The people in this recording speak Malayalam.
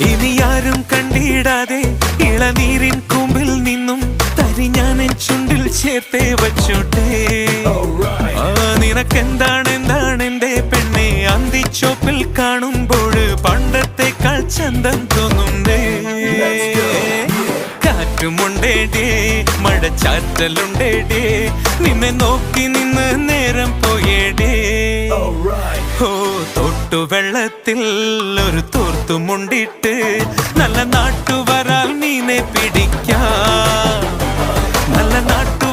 ഇനി ആരും കണ്ടിടാതെ ഇളനീരിൻ കൂമ്പിൽ നിന്നും തരി ഞാൻ എൻ ചുണ്ടിൽ ചേർത്തേ വച്ചോട്ടെ. നിനക്കെന്താണ് എന്റെ പെണ്ണെ അന്തിച്ചോപ്പിൽ കാണുമ്പോൾ പണ്ടത്തെക്കാൾ ചന്തം തോന്നുന്നേ. കാറ്റുമുണ്ടേടേ മഴച്ചാറ്റലുണ്ടേടേ നിന്നെ നോക്കി നിന്ന് നേരം പോയേടേ. ഓ തൊട്ടുവെള്ളത്തിൽ ഒരു തോർത്തുമുണ്ടിട്ട് നല്ല നാട്ടുവരാൽ മീനെ പിടിക്കാം. നല്ല നാട്ടു